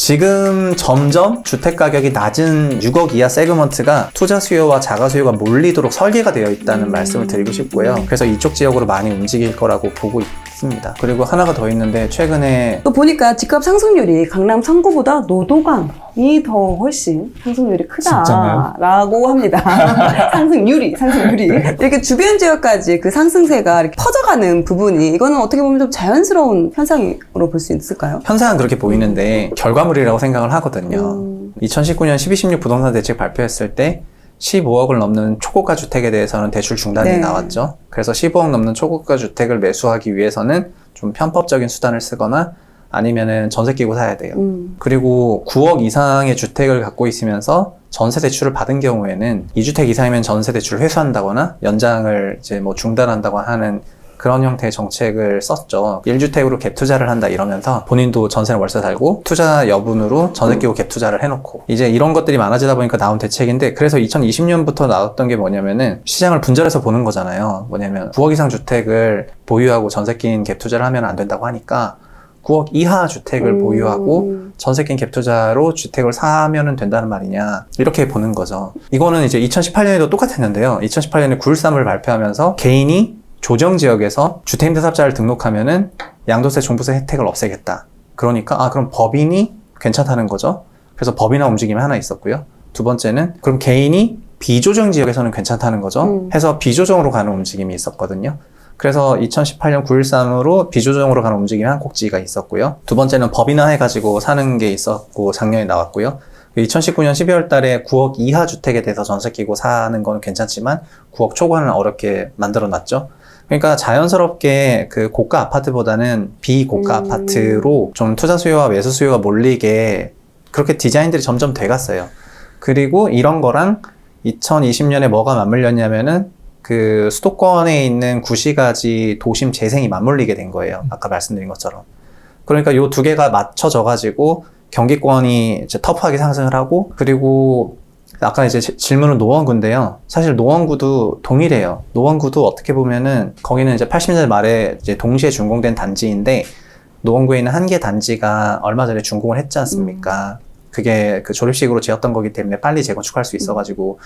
지금 점점 주택 가격이 낮은 6억 이하 세그먼트가 투자 수요와 자가 수요가 몰리도록 설계가 되어 있다는 말씀을 드리고 싶고요. 그래서 이쪽 지역으로 많이 움직일 거라고 보고 있습니다. 그리고 하나가 더 있는데 최근에 또 보니까 집값 상승률이 강남 3구보다 노도강이 더 훨씬 상승률이 크다라고 합니다. 상승률이. 이렇게 주변 지역까지 그 상승세가 이렇게 퍼져가는 부분이 이거는 어떻게 보면 좀 자연스러운 현상으로 볼 수 있을까요? 현상은 그렇게 보이는데 결과물이라고 생각을 하거든요. 2019년 12.16 부동산 대책 발표했을 때 15억을 넘는 초고가 주택에 대해서는 대출 중단이 네. 나왔죠. 그래서 15억 넘는 초고가 주택을 매수하기 위해서는 좀 편법적인 수단을 쓰거나 아니면은 전세 끼고 사야 돼요. 그리고 9억 이상의 주택을 갖고 있으면서 전세 대출을 받은 경우에는 2주택 이상이면 전세 대출을 회수한다거나 연장을 이제 뭐 중단한다거나 하는 그런 형태의 정책을 썼죠. 1주택으로 갭 투자를 한다 이러면서 본인도 전세나 월세 살고 투자 여분으로 전세 끼고 갭 투자를 해놓고 이제 이런 것들이 많아지다 보니까 나온 대책인데, 그래서 2020년부터 나왔던 게 뭐냐면은 시장을 분절해서 보는 거잖아요. 뭐냐면 9억 이상 주택을 보유하고 전세 낀 갭 투자를 하면 안 된다고 하니까 9억 이하 주택을 보유하고 전세 낀 갭 투자로 주택을 사면은 된다는 말이냐, 이렇게 보는 거죠. 이거는 이제 2018년에도 똑같았는데요. 2018년에 9.13을 발표하면서 개인이 조정지역에서 주택임대사업자를 등록하면은 양도세, 종부세 혜택을 없애겠다. 그러니까 그럼 법인이 괜찮다는 거죠. 그래서 법인화 움직임이 하나 있었고요. 두 번째는 그럼 개인이 비조정지역에서는 괜찮다는 거죠. 해서 비조정으로 가는 움직임이 있었거든요. 그래서 2018년 9.13으로 비조정으로 가는 움직임이 한 꼭지가 있었고요. 두 번째는 법인화 해가지고 사는 게 있었고 작년에 나왔고요. 2019년 12월 달에 9억 이하 주택에 대해서 전세 끼고 사는 건 괜찮지만 9억 초과는 어렵게 만들어 놨죠. 그러니까 자연스럽게 그 고가 아파트보다는 비고가 아파트로 좀 투자 수요와 매수 수요가 몰리게 그렇게 디자인들이 점점 돼갔어요. 그리고 이런 거랑 2020년에 뭐가 맞물렸냐면은 그 수도권에 있는 구시가지 도심 재생이 맞물리게 된 거예요. 아까 말씀드린 것처럼. 그러니까 요 두 개가 맞춰져 가지고 경기권이 이제 터프하게 상승을 하고, 그리고 아까 이제 질문은 노원구인데요. 사실 노원구도 동일해요. 노원구도 어떻게 보면은 거기는 이제 80년대 말에 이제 동시에 준공된 단지인데, 노원구에 있는 한 개 단지가 얼마 전에 준공을 했지 않습니까? 그게 그 조립식으로 지었던 거기 때문에 빨리 재건축할 수 있어가지고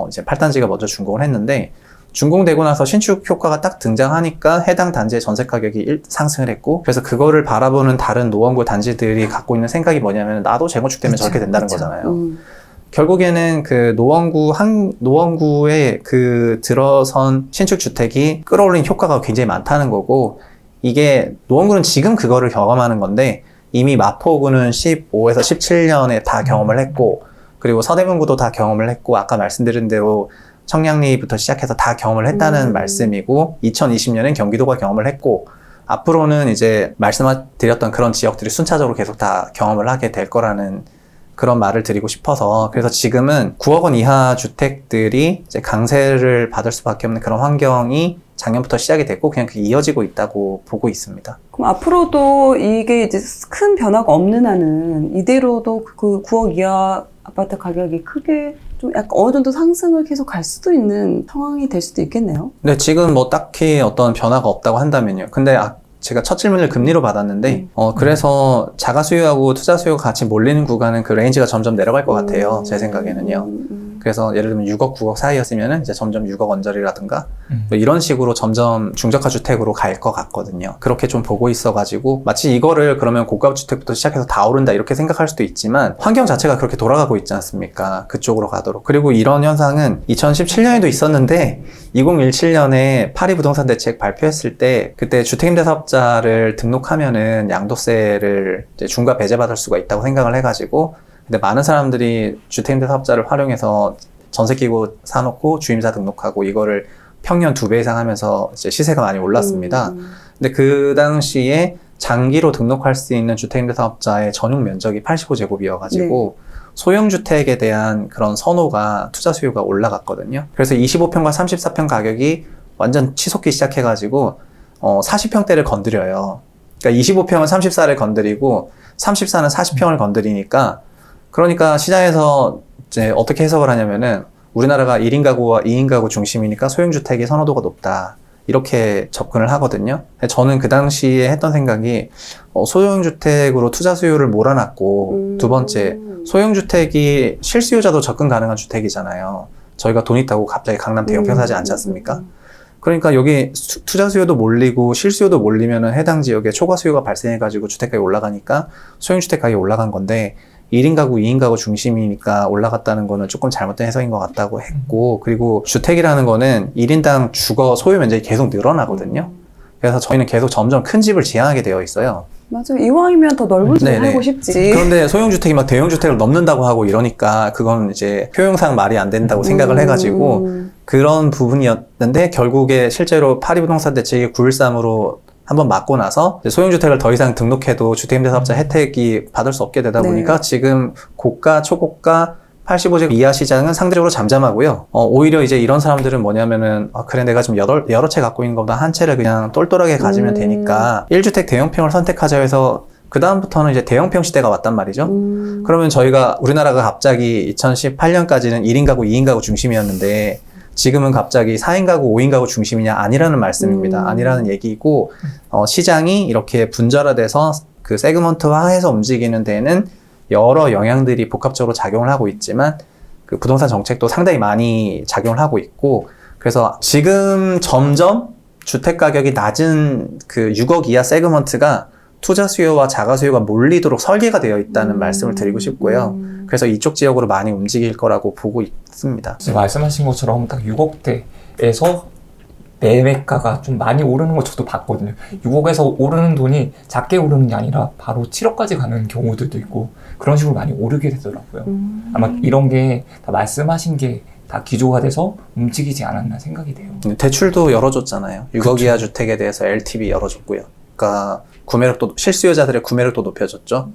이제 8단지가 먼저 준공을 했는데, 준공되고 나서 신축 효과가 딱 등장하니까 해당 단지의 전세 가격이 상승을 했고, 그래서 그거를 바라보는 다른 노원구 단지들이 갖고 있는 생각이 뭐냐면 나도 재건축되면 저렇게 된다는 거잖아요. 결국에는 그 노원구의 그 들어선 신축 주택이 끌어올린 효과가 굉장히 많다는 거고, 이게 노원구는 지금 그거를 경험하는 건데 이미 마포구는 15에서 17년에 다 경험을 했고, 그리고 서대문구도 다 경험을 했고, 아까 말씀드린 대로 청량리부터 시작해서 다 경험을 했다는 말씀이고, 2020년엔 경기도가 경험을 했고, 앞으로는 이제 말씀드렸던 그런 지역들이 순차적으로 계속 다 경험을 하게 될 거라는 그런 말을 드리고 싶어서, 그래서 지금은 9억 원 이하 주택들이 이제 강세를 받을 수밖에 없는 그런 환경이 작년부터 시작이 됐고, 그냥 그게 이어지고 있다고 보고 있습니다. 그럼 앞으로도 이게 이제 큰 변화가 없는 한은 이대로도 그 9억 이하 아파트 가격이 크게 좀 약간 어느 정도 상승을 계속 갈 수도 있는 상황이 될 수도 있겠네요. 근데 지금 뭐 딱히 어떤 변화가 없다고 한다면요. 근데 제가 첫 질문을 금리로 받았는데 그래서 자가 수요하고 투자 수요가 같이 몰리는 구간은 그 레인지가 점점 내려갈 것 같아요. 제 생각에는요. 그래서 예를 들면 6억, 9억 사이였으면은 이제 점점 6억 언저리라든가 뭐 이런 식으로 점점 중저가 주택으로 갈 것 같거든요. 그렇게 좀 보고 있어가지고 마치 이거를 그러면 고가 주택부터 시작해서 다 오른다 이렇게 생각할 수도 있지만, 환경 자체가 그렇게 돌아가고 있지 않습니까? 그쪽으로 가도록. 그리고 이런 현상은 2017년에도 있었는데 2017년에 파리 부동산 대책 발표했을 때 그때 주택임대사업자를 등록하면은 양도세를 이제 중과 배제받을 수가 있다고 생각을 해가지고, 근데 많은 사람들이 주택임대사업자를 활용해서 전세 끼고 사놓고 주임사 등록하고 이거를 평년 2배 이상 하면서 이제 시세가 많이 올랐습니다. 근데 그 당시에 장기로 등록할 수 있는 주택임대사업자의 전용 면적이 85제곱이어가지고 소형주택에 대한 그런 선호가, 투자 수요가 올라갔거든요. 그래서 25평과 34평 가격이 완전 치솟기 시작해가지고 40평대를 건드려요. 그러니까 25평은 34를 건드리고 34는 40평을 건드리니까, 그러니까 시장에서 이제 어떻게 해석을 하냐면은 우리나라가 1인 가구와 2인 가구 중심이니까 소형주택의 선호도가 높다, 이렇게 접근을 하거든요. 저는 그 당시에 했던 생각이 소형주택으로 투자 수요를 몰아놨고 두 번째 소형주택이 실수요자도 접근 가능한 주택이잖아요. 저희가 돈 있다고 갑자기 강남 대형평 사지 않지 않습니까? 그러니까 여기 투자 수요도 몰리고 실수요도 몰리면은 해당 지역에 초과 수요가 발생해가지고 주택가격이 올라가니까 소형주택 가격이 올라간 건데 1인 가구, 2인 가구 중심이니까 올라갔다는 거는 조금 잘못된 해석인 것 같다고 했고, 그리고 주택이라는 거는 1인당 주거 소유 면적이 계속 늘어나거든요. 그래서 저희는 계속 점점 큰 집을 지향하게 되어 있어요. 맞아요. 이왕이면 더 넓은 집에 살고 싶지. 그런데 소형주택이 막 대형주택을 넘는다고 하고 이러니까 그건 이제 효용상 말이 안 된다고 생각을 해가지고 그런 부분이었는데 결국에 실제로 파리부동산 대책이 9.13으로 한번 맞고 나서 소형주택을 더 이상 등록해도 주택임대사업자 혜택이 받을 수 없게 되다 보니까 지금 고가, 초고가 85제곱 이하 시장은 상대적으로 잠잠하고요. 오히려 이제 이런 사람들은 뭐냐면은, 그래, 내가 지금 여러 채 갖고 있는 것보다 한 채를 그냥 똘똘하게 가지면 되니까 1주택 대형평을 선택하자 해서 그다음부터는 이제 대형평 시대가 왔단 말이죠. 그러면 우리나라가 갑자기 2018년까지는 1인 가구, 2인 가구 중심이었는데 지금은 갑자기 4인 가구, 5인 가구 중심이냐? 아니라는 말씀입니다. 아니라는 얘기고, 시장이 이렇게 분절화돼서 그 세그먼트화해서 움직이는 데는 여러 영향들이 복합적으로 작용을 하고 있지만 그 부동산 정책도 상당히 많이 작용을 하고 있고, 그래서 지금 점점 주택 가격이 낮은 그 6억 이하 세그먼트가 투자 수요와 자가 수요가 몰리도록 설계가 되어 있다는 말씀을 드리고 싶고요. 그래서 이쪽 지역으로 많이 움직일 거라고 보고 있습니다. 지금 말씀하신 것처럼 딱 6억대에서 매매가가 좀 많이 오르는 거 저도 봤거든요. 6억에서 오르는 돈이 작게 오르는 게 아니라 바로 7억까지 가는 경우들도 있고 그런 식으로 많이 오르게 되더라고요. 아마 이런 게 다 말씀하신 게 다 기조가 돼서 움직이지 않았나 생각이 돼요. 대출도 열어줬잖아요. 6억 이하 주택에 대해서 LTV 열어줬고요. 그러니까 구매력도, 실수요자들의 구매력도 높여줬죠.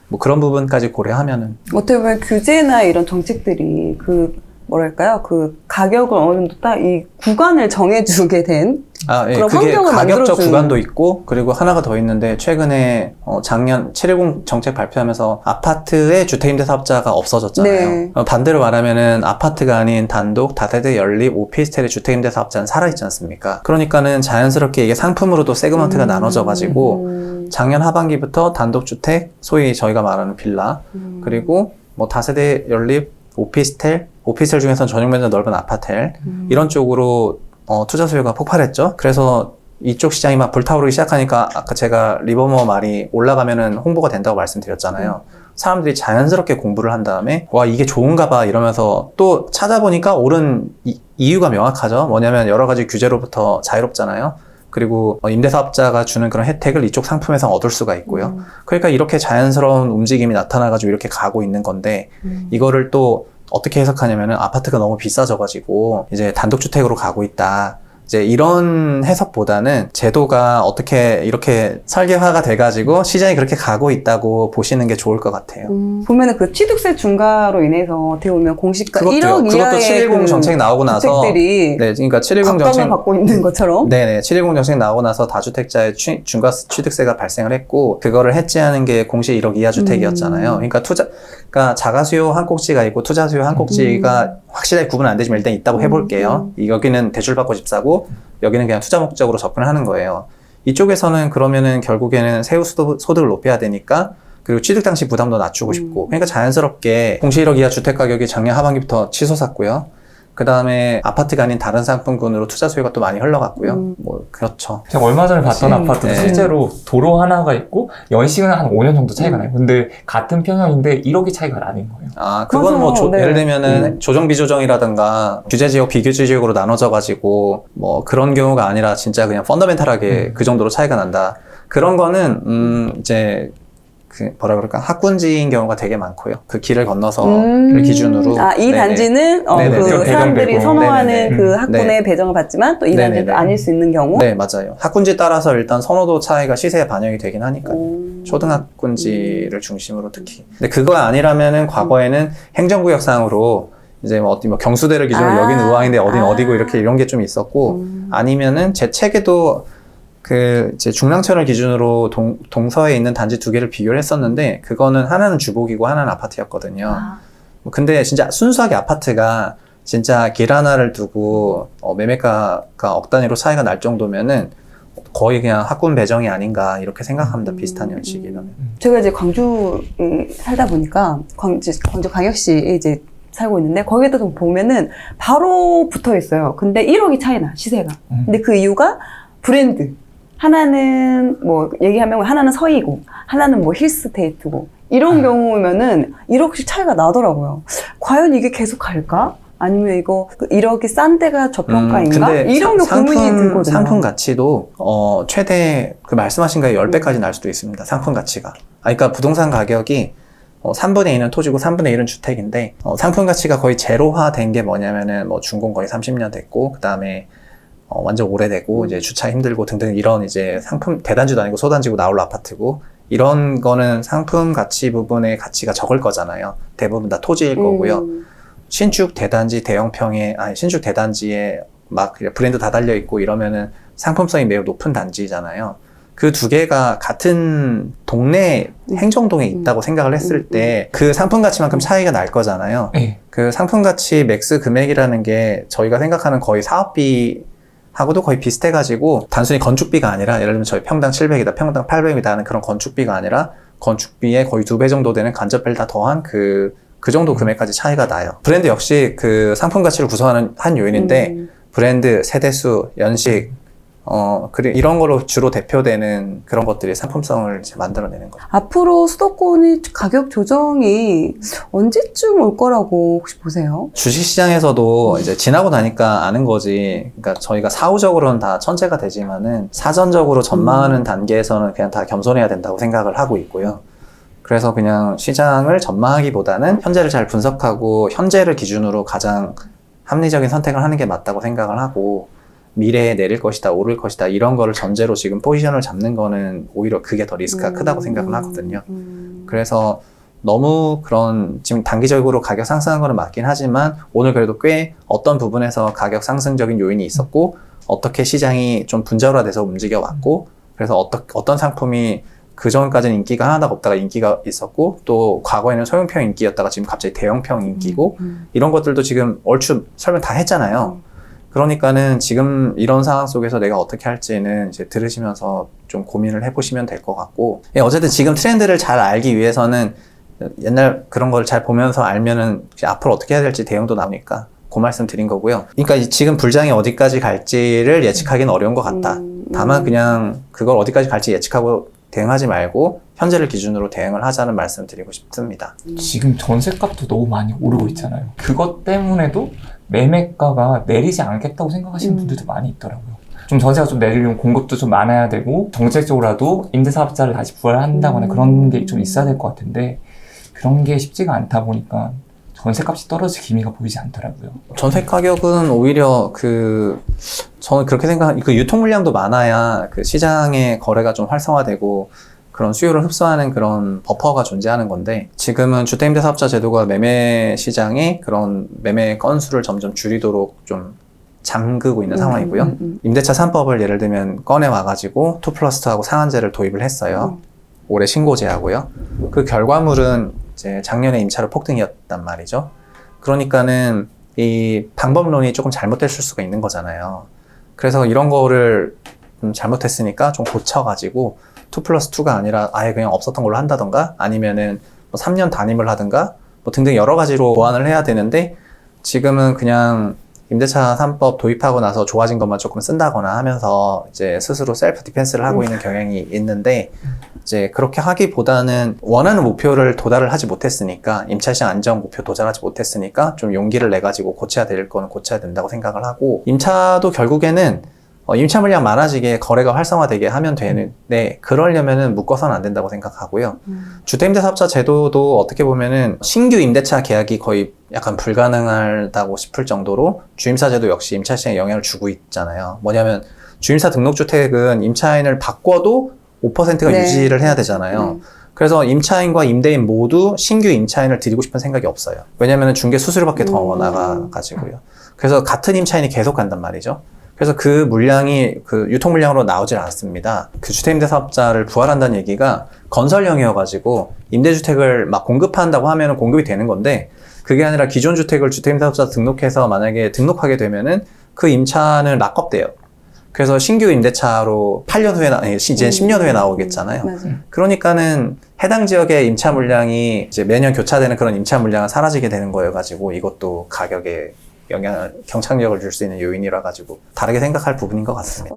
뭐 그런 부분까지 고려하면은. 어떻게 보면 규제나 이런 정책들이 뭐랄까요? 그 가격을 어느 정도 딱 이 구간을 정해주게 된 예, 그런 그게 환경을 가격적 만들어주는. 구간도 있고, 그리고 하나가 더 있는데, 최근에, 작년 710 정책 발표하면서 아파트의 주택임대사업자가 없어졌잖아요. 네. 반대로 말하면은 아파트가 아닌 단독, 다세대 연립, 오피스텔의 주택임대사업자는 살아있지 않습니까? 그러니까는 자연스럽게 이게 상품으로도 세그먼트가 나눠져가지고, 작년 하반기부터 단독주택, 소위 저희가 말하는 빌라, 그리고 뭐 다세대 연립, 오피스텔 중에서는 전용 면적 넓은 아파텔, 이런 쪽으로 투자 수요가 폭발했죠. 그래서 이쪽 시장이 막 불타오르기 시작하니까 아까 제가 리버머 말이 올라가면은 홍보가 된다고 말씀드렸잖아요. 사람들이 자연스럽게 공부를 한 다음에 와 이게 좋은가 봐 이러면서 또 찾아보니까 오른 이유가 명확하죠. 뭐냐면 여러 가지 규제로부터 자유롭잖아요. 그리고 임대사업자가 주는 그런 혜택을 이쪽 상품에서 얻을 수가 있고요. 그러니까 이렇게 자연스러운 움직임이 나타나가지고 이렇게 가고 있는 건데 이거를 또 어떻게 해석하냐면은 아파트가 너무 비싸져가지고 이제 단독주택으로 가고 있다. 이제 이런 해석보다는 제도가 어떻게 이렇게 설계화가 돼가지고 시장이 그렇게 가고 있다고 보시는 게 좋을 것 같아요. 보면은 그 취득세 중과로 인해서 어떻게 보면 공시가 1억 그것도 이하의 710 정책 나오고 나서 주택들이 네, 그러니까 710 각광을 정책 받고 있는 것처럼. 네네 710 정책 나오고 나서 다주택자의 중과 취득세가 발생을 했고 그거를 해지하는 게 공시 1억 이하 주택이었잖아요. 그러니까 자가 수요 한 꼭지가 있고 투자 수요 한 꼭지가 확실하게 구분 안 되지만 일단 있다고 해볼게요. 여기는 대출받고 집 사고 여기는 그냥 투자 목적으로 접근을 하는 거예요. 이쪽에서는 그러면은 결국에는 세후 소득을 높여야 되니까 그리고 취득 당시 부담도 낮추고 싶고 그러니까 자연스럽게 공시 1억 이하 주택 가격이 작년 하반기부터 치솟았고요. 그 다음에 아파트가 아닌 다른 상품군으로 투자 수요가 또 많이 흘러갔고요. 뭐 그렇죠. 제가 얼마 전에 봤던 아파트도 네. 실제로 도로 하나가 있고 연식은 한 5년 정도 차이가 나요. 근데 같은 평형인데 1억이 차이가 나는 거예요. 그건 뭐 맞아요. 네. 예를 들면은 조정 비조정이라든가 규제 지역 비규제 지역으로 나눠져 가지고 뭐 그런 경우가 아니라 진짜 그냥 펀더멘탈하게 그 정도로 차이가 난다. 그런 거는 이제 뭐라 그럴까 학군지인 경우가 되게 많고요. 그 길을 건너서를 기준으로 이 네네. 단지는 네네. 그 사람들이 배정되고. 선호하는 네네네. 그 학군의 네. 배정을 받지만 또 이 단지는 네네네. 아닐 수 있는 경우. 네, 맞아요. 학군지에 따라서 일단 선호도 차이가 시세에 반영이 되긴 하니까요. 초등학군지를 중심으로 특히. 근데 그거 아니라면은 과거에는 행정구역상으로 이제 뭐 어디 뭐 경수대를 기준으로 여기는 의왕인데 어디는 어디고 이렇게 이런 게 좀 있었고 아니면은 제 책에도 이제 중랑천을 기준으로 동서에 있는 단지 두 개를 비교를 했었는데 그거는 하나는 주복이고 하나는 아파트였거든요. 근데 진짜 순수하게 아파트가 진짜 길 하나를 두고 매매가가 억 단위로 차이가 날 정도면은 거의 그냥 학군 배정이 아닌가 이렇게 생각합니다. 비슷한 연식이라면. 제가 이제 광주에 살다 보니까 광주광역시에 이제 살고 있는데 거기에다 좀 보면은 바로 붙어 있어요. 근데 1억이 차이나 시세가. 근데 그 이유가 브랜드. 하나는 뭐 얘기하면 하나는 서이고 하나는 뭐 힐스테이트고 이런 경우면은 1억씩 차이가 나더라고요. 과연 이게 계속 갈까? 아니면 이거 1억이 싼 데가 저평가인가? 이런 게 고민이 들거든요. 상품 가치도 최대 그 말씀하신 거에 10배까지 날 수도 있습니다. 상품 가치가. 그러니까 부동산 가격이 3분의 2는 토지고 3분의 1은 주택인데 상품 가치가 거의 제로화 된 게 뭐냐면은 뭐 준공 거의 30년 됐고 그 다음에 완전 오래되고 이제 주차 힘들고 등등 이런 이제 상품 대단지도 아니고 소단지고 나홀로 아파트고 이런 거는 상품 가치 부분의 가치가 적을 거잖아요. 대부분 다 토지일 거고요. 신축 대단지 대형평에 신축 대단지에 막 브랜드 다 달려 있고 이러면은 상품성이 매우 높은 단지잖아요. 그 두 개가 같은 동네 행정동에 있다고 생각을 했을 때 그 상품 가치만큼 차이가 날 거잖아요. 그 상품 가치 맥스 금액이라는 게 저희가 생각하는 거의 사업비 하고도 거의 비슷해가지고 단순히 건축비가 아니라 예를 들면 저희 평당 700이다 평당 800이다 하는 그런 건축비가 아니라 건축비의 거의 2배 정도 되는 간접비를 다 더한 그 정도 금액까지 차이가 나요. 브랜드 역시 그 상품 가치를 구성하는 한 요인인데 브랜드, 세대수, 연식 그리고 이런 거로 주로 대표되는 그런 것들이 상품성을 이제 만들어내는 거죠. 앞으로 수도권의 가격 조정이 언제쯤 올 거라고 혹시 보세요? 주식시장에서도 이제 지나고 나니까 아는 거지. 그러니까 저희가 사후적으로는 다 천재가 되지만은 사전적으로 전망하는 단계에서는 그냥 다 겸손해야 된다고 생각을 하고 있고요. 그래서 그냥 시장을 전망하기보다는 현재를 잘 분석하고 현재를 기준으로 가장 합리적인 선택을 하는 게 맞다고 생각을 하고 미래에 내릴 것이다, 오를 것이다 이런 거를 전제로 지금 포지션을 잡는 거는 오히려 그게 더 리스크가 크다고 생각을 하거든요. 그래서 너무 그런 지금 단기적으로 가격 상승한 거는 맞긴 하지만 오늘 그래도 꽤 어떤 부분에서 가격 상승적인 요인이 있었고 어떻게 시장이 좀 분자화돼서 움직여 왔고 그래서 어떤 상품이 그 전까지는 인기가 하나도 없다가 인기가 있었고 또 과거에는 소형평 인기였다가 지금 갑자기 대형평 인기고 이런 것들도 지금 얼추 설명 다 했잖아요. 그러니까는 지금 이런 상황 속에서 내가 어떻게 할지는 이제 들으시면서 좀 고민을 해보시면 될 것 같고 어쨌든 지금 트렌드를 잘 알기 위해서는 옛날 그런 걸 잘 보면서 알면은 앞으로 어떻게 해야 될지 대응도 나오니까 그 말씀 드린 거고요. 그러니까 지금 불장이 어디까지 갈지를 예측하기는 어려운 것 같다. 다만 그냥 그걸 어디까지 갈지 예측하고 대응하지 말고 현재를 기준으로 대응을 하자는 말씀 드리고 싶습니다. 지금 전셋값도 너무 많이 오르고 있잖아요. 그것 때문에도 매매가가 내리지 않겠다고 생각하시는 분들도 많이 있더라고요. 좀 전세가 좀 내리려면 공급도 좀 많아야 되고 정책적으로라도 임대사업자를 다시 부활한다거나 그런 게 좀 있어야 될 것 같은데 그런 게 쉽지가 않다 보니까 전세값이 떨어질 기미가 보이지 않더라고요. 전세 가격은 오히려 저는 그렇게 생각합니다. 유통 물량도 많아야 그 시장의 거래가 좀 활성화되고 그런 수요를 흡수하는 그런 버퍼가 존재하는 건데 지금은 주택임대사업자 제도가 매매 시장에 그런 매매 건수를 점점 줄이도록 좀 잠그고 있는 상황이고요. 임대차 3법을 예를 들면 꺼내 와가지고 2+2하고 상한제를 도입을 했어요. 올해 신고제하고요. 그 결과물은 이제 작년에 임차료 폭등이었단 말이죠. 그러니까는 이 방법론이 조금 잘못됐을 수가 있는 거잖아요. 그래서 이런 거를 잘못했으니까 좀 고쳐가지고 2+2가 아니라 아예 그냥 없었던 걸로 한다던가 아니면은 뭐 3년 단임을 하든가 뭐 등등 여러 가지로 보완을 해야 되는데 지금은 그냥 임대차 3법 도입하고 나서 좋아진 것만 조금 쓴다거나 하면서 이제 스스로 셀프 디펜스를 하고 있는 경향이 있는데 이제 그렇게 하기보다는 원하는 목표를 도달을 하지 못했으니까 임차시장 안정 목표 도달하지 못했으니까 좀 용기를 내가지고 고쳐야 될 거는 고쳐야 된다고 생각을 하고 임차도 결국에는 임차 물량 많아지게 거래가 활성화되게 하면 되는데 그러려면은 묶어서는 안 된다고 생각하고요. 주택임대사업자 제도도 어떻게 보면은 신규 임대차 계약이 거의 약간 불가능하다고 싶을 정도로 주임사 제도 역시 임차 시장에 영향을 주고 있잖아요. 뭐냐면 주임사 등록주택은 임차인을 바꿔도 5%가 네. 유지를 해야 되잖아요. 그래서 임차인과 임대인 모두 신규 임차인을 들이고 싶은 생각이 없어요. 왜냐면 중개 수수료밖에 더 나가가지고요. 그래서 같은 임차인이 계속 간단 말이죠. 그래서 그 물량이 그 유통 물량으로 나오질 않습니다. 그 주택임대 사업자를 부활한다는 얘기가 건설형이어가지고 임대주택을 막 공급한다고 하면은 공급이 되는 건데, 그게 아니라 기존 주택을 주택임대 사업자 등록해서 만약에 등록하게 되면은 그 임차는 락업돼요. 그래서 신규 임대차로 8년 후에, 이제 10년 후에 나오겠잖아요. 맞아요. 그러니까는 해당 지역의 임차 물량이 이제 매년 교차되는 그런 임차 물량은 사라지게 되는 거여가지고, 이것도 가격에 경착력을 줄 수 있는 요인이라 가지고 다르게 생각할 부분인 것 같습니다.